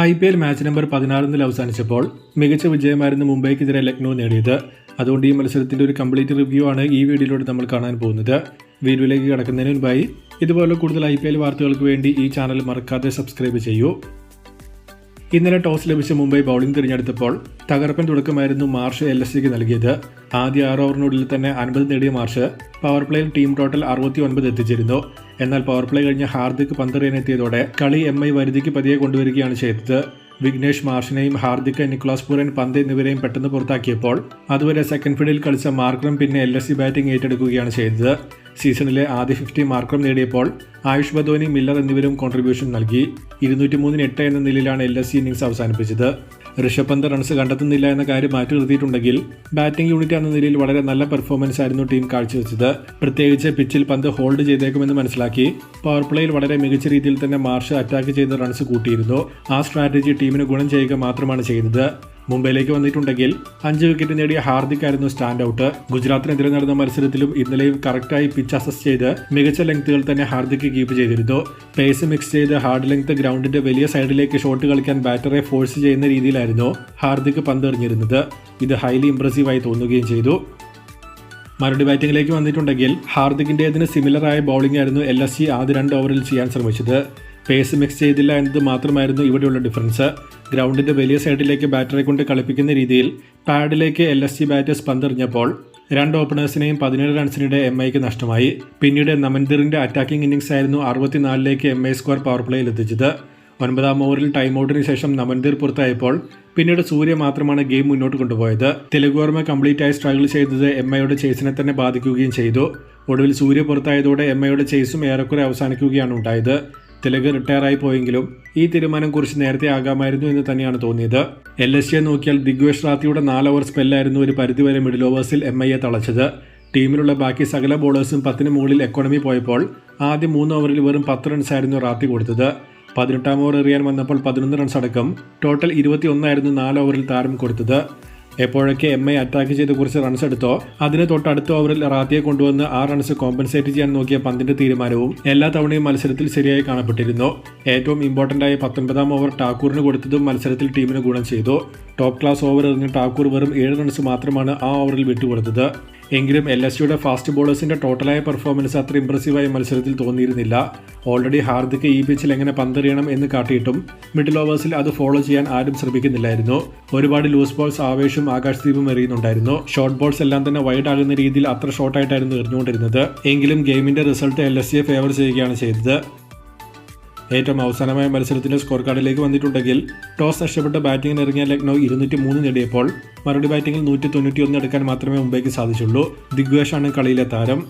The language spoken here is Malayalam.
IPL മാച്ച് നമ്പർ 16 അവസാനിച്ചപ്പോൾ മികച്ച വിജയമായിരുന്നു മുംബൈക്കെതിരെ ലക്നൗ നേടിയത്. അതുകൊണ്ട് ഈ മത്സരത്തിന്റെ ഒരു കംപ്ലീറ്റ് റിവ്യൂ ആണ് ഈ വീഡിയോയിലൂടെ നമ്മൾ കാണാൻ പോകുന്നത്. വീഡിയോയിലേക്ക് കടക്കുന്നതിന് മുൻപായി ഇതുപോലെ കൂടുതൽ IPL വാർത്തകൾക്ക് വേണ്ടി ഈ ചാനൽ മറക്കാതെ സബ്സ്ക്രൈബ് ചെയ്യൂ. ഇന്നലെ ടോസ് ലഭിച്ച മുംബൈ ബൗളിംഗ് തിരഞ്ഞെടുത്തപ്പോൾ തകർപ്പൻ തുടക്കമായിരുന്നു മാർഷ് LSGക്ക് നൽകിയത്. ആദ്യ 6 ഓവറിനുള്ളിൽ തന്നെ 50 നേടിയ മാർഷ് പവർ പ്ലേയിൽ ടീം ടോട്ടൽ 69 എത്തിച്ചിരുന്നു. എന്നാൽ പവർ പ്ലേ കഴിഞ്ഞ് ഹാർദിക് പന്തെറിയാനെത്തിയതോടെ കളി MI വരുതിക്ക് പതിയെ കൊണ്ടുവരികയാണ് ചെയ്തത്. വിഘ്നേഷ് മാർഷിനെയും ഹാർദിക്, നിക്കോളാസ് പൂരൻ, പന്ത് എന്നിവരെയും പെട്ടെന്ന് പുറത്താക്കിയപ്പോൾ അതുവരെ സെക്കൻഡ് ഫീൽഡിൽ കളിച്ച മാർക്രം പിന്നെ LSG ബാറ്റിംഗ് ഏറ്റെടുക്കുകയാണ് ചെയ്തത്. സീസണിലെ ആദ്യ 50 മാർക്രം നേടിയപ്പോൾ ആയുഷ് ബദോനി, മില്ലർ എന്നിവരും കോൺട്രിബ്യൂഷൻ നൽകി. 203-8 എന്ന നിലയിലാണ് LSG ഇന്നിംഗ്സ് അവസാനിപ്പിച്ചത്. ഋഷഭ് പന്ത് റൺസ് കണ്ടെത്തുന്നില്ല എന്ന കാര്യം മാറ്റി നിർത്തിയിട്ടുണ്ടെങ്കിൽ ബാറ്റിംഗ് യൂണിറ്റ് എന്ന നിലയിൽ വളരെ നല്ല പെർഫോമൻസ് ആയിരുന്നു ടീം കാഴ്ചവെച്ചത്. പ്രത്യേകിച്ച് പിച്ചിൽ പന്ത് ഹോൾഡ് ചെയ്തേക്കുമെന്ന് മനസ്സിലാക്കി പവർ പ്ലേയിൽ വളരെ മികച്ച രീതിയിൽ തന്നെ മാർഷ് അറ്റാക്ക് ചെയ്ത് റൺസ് കൂട്ടിയിരുന്നു. ആ സ്ട്രാറ്റജി ടീമിന് ഗുണം ചെയ്യുക മാത്രമാണ് ചെയ്തത്. മുംബൈയിലേക്ക് വന്നിട്ടുണ്ടെങ്കിൽ 5 വിക്കറ്റ് നേടിയ ഹാർദിക് ആയിരുന്നു സ്റ്റാൻഡ് ഔട്ട്. ഗുജറാത്തിനെതിരെ നടന്ന മത്സരത്തിലും ഇന്നലെയും കറക്റ്റായി പിച്ച് അസസ് ചെയ്ത് മികച്ച ലെങ്ത്തുകൾ തന്നെ ഹാർദിക് കീപ്പ് ചെയ്തിരുന്നു. പേസ് മിക്സ് ചെയ്ത് ഹാർഡ് ലെങ്ത് ഗ്രൗണ്ടിന്റെ വലിയ സൈഡിലേക്ക് ഷോട്ട് കളിക്കാൻ ബാറ്ററെ ഫോഴ്സ് ചെയ്യുന്ന രീതിയിലായിരുന്നു ഹാർദിക് പന്തെറിഞ്ഞിരുന്നത്. ഇത് ഹൈലി ഇംപ്രസീവായി തോന്നുകയും ചെയ്തു. മറുപടി ബാറ്റിംഗിലേക്ക് വന്നിട്ടുണ്ടെങ്കിൽ ഹാർദിക്കിന്റേതിന് സിമിലറായ ബൗളിംഗ് ആയിരുന്നു LSG ആദ്യ 2 ഓവറിൽ ചെയ്യാൻ ശ്രമിച്ചത്. പേസ് മിക്സ് ചെയ്തില്ല എന്നത് മാത്രമായിരുന്നു ഇവിടെയുള്ള ഡിഫറൻസ്. ഗ്രൗണ്ടിന്റെ വലിയ സൈഡിലേക്ക് ബാറ്ററെ കൊണ്ട് കളിപ്പിക്കുന്ന രീതിയിൽ പാഡിലേക്ക് LSG ബാറ്റേഴ്സ് പന്തെറിഞ്ഞപ്പോൾ 2 ഓപ്പണേഴ്സിനെയും 17 റൺസിനിടെ MIക്ക് നഷ്ടമായി. പിന്നീട് നമൻദിറിന്റെ അറ്റാക്കിംഗ് ഇന്നിംഗ്സ് ആയിരുന്നു 64ലേക്ക് MI സ്കോർ പവർ പ്ലേയിൽ എത്തിച്ചത്. 9ാം ഓവറിൽ ടൈം ഔട്ടിന് ശേഷം നമൻദിർ പുറത്തായപ്പോൾ പിന്നീട് സൂര്യ മാത്രമാണ് ഗെയിം മുന്നോട്ട് കൊണ്ടുപോയത്. തെലുഗോർമ കംപ്ലീറ്റ് ആയി സ്ട്രഗിൾ ചെയ്തത് MIയുടെ ചേസിനെ തന്നെ ബാധിക്കുകയും ചെയ്തു. ഒടുവിൽ സൂര്യ പുറത്തായതോടെ MIയുടെ ചേസും ഏറെക്കുറെ അവസാനിക്കുകയാണ് ഉണ്ടായത്. തിലക് റിട്ടയർ ആയി പോയെങ്കിലും ഈ തീരുമാനം കുറിച്ച് നേരത്തെ ആകാമായിരുന്നു എന്ന് തന്നെയാണ് തോന്നിയത്. LSGയെ നോക്കിയാൽ ദിഗ്വേഷ് റാത്തിയുടെ 4 ഓവർ സ്പെല്ലായിരുന്നു ഒരു പരിധിവരെ മിഡിൽ ഓവേഴ്സിൽ MIയെ തളച്ചത്. ടീമിലുള്ള ബാക്കി സകല ബോളേഴ്സും 10ന് മുകളിൽ എക്കോണമി പോയപ്പോൾ ആദ്യ 3 ഓവറിൽ വെറും 10 റൺസായിരുന്നു റാത്തി കൊടുത്തത്. 18ാം ഓവർ എറിയാൻ വന്നപ്പോൾ 11 റൺസ് അടക്കം ടോട്ടൽ 21 ആയിരുന്നു 4 ഓവറിൽ താരം കൊടുത്തത്. എപ്പോഴൊക്കെ MI അറ്റാക്ക് ചെയ്ത് കുറച്ച് റൺസ് എടുത്തോ അതിന് തൊട്ടടുത്ത ഓവറിൽ റാത്തിയെ കൊണ്ടുവന്ന് ആ റൺസ് കോമ്പൻസേറ്റ് ചെയ്യാൻ നോക്കിയ പന്തിന്റെ തീരുമാനവും എല്ലാ തവണയും മത്സരത്തിൽ ശരിയായി കാണപ്പെട്ടിരുന്നു. ഏറ്റവും ഇമ്പോർട്ടന്റ് ആയ 19ാം ഓവർ ടാക്കൂറിന് കൊടുത്തതും മത്സരത്തിൽ ടീമിന് ഗുണം ചെയ്തു. ടോപ്പ് ക്ലാസ് ഓവർ എറിഞ്ഞ ടാക്കൂർ വെറും 7 റൺസ് മാത്രമാണ് ആ ഓവറിൽ വിട്ടുകൊടുത്തത്. എങ്കിലും LSGയുടെ ഫാസ്റ്റ് ബോളേഴ്സിന്റെ ടോട്ടലായ പെർഫോമൻസ് അത്ര ഇംപ്രസീവായ മത്സരത്തിൽ തോന്നിയിരുന്നില്ല. ഓൾറെഡി ഹാർദിക് ഈ പിച്ചിൽ എങ്ങനെ പന്തെറിയണം എന്ന് കാട്ടിയിട്ടും മിഡിൽ ഓവേഴ്സിൽ അത് ഫോളോ ചെയ്യാൻ ആരും ശ്രമിക്കുന്നില്ലായിരുന്നു. ഒരുപാട് ലൂസ് ബോൾസ് ആവേശവും ആകാശദീപും എറിയുന്നുണ്ടായിരുന്നു. ഷോർട്ട് ബോൾസ് എല്ലാം തന്നെ വൈഡ് ആകുന്ന രീതിയിൽ അത്ര ഷോർട്ടായിട്ടായിരുന്നു എറിഞ്ഞുകൊണ്ടിരുന്നത്. എങ്കിലും ഗെയിമിന്റെ റിസൾട്ട് LSGയെ ഫേവർ ചെയ്യുകയാണ് ചെയ്തത്. ഏറ്റവും അവസാനമായ മത്സരത്തിന്റെ സ്കോർ കാർഡിലേക്ക് വന്നിട്ടുണ്ടെങ്കിൽ ടോസ് നഷ്ടപ്പെട്ട് ബാറ്റിംഗിന് ഇറങ്ങിയ ലക്നൗ 203 നേടിയപ്പോൾ മറുപടി ബാറ്റിംഗിൽ 191 എടുക്കാൻ മാത്രമേ മുംബൈക്ക് സാധിച്ചുള്ളൂ. ദിഗ്വേഷാണ് കളിയിലെ താരം.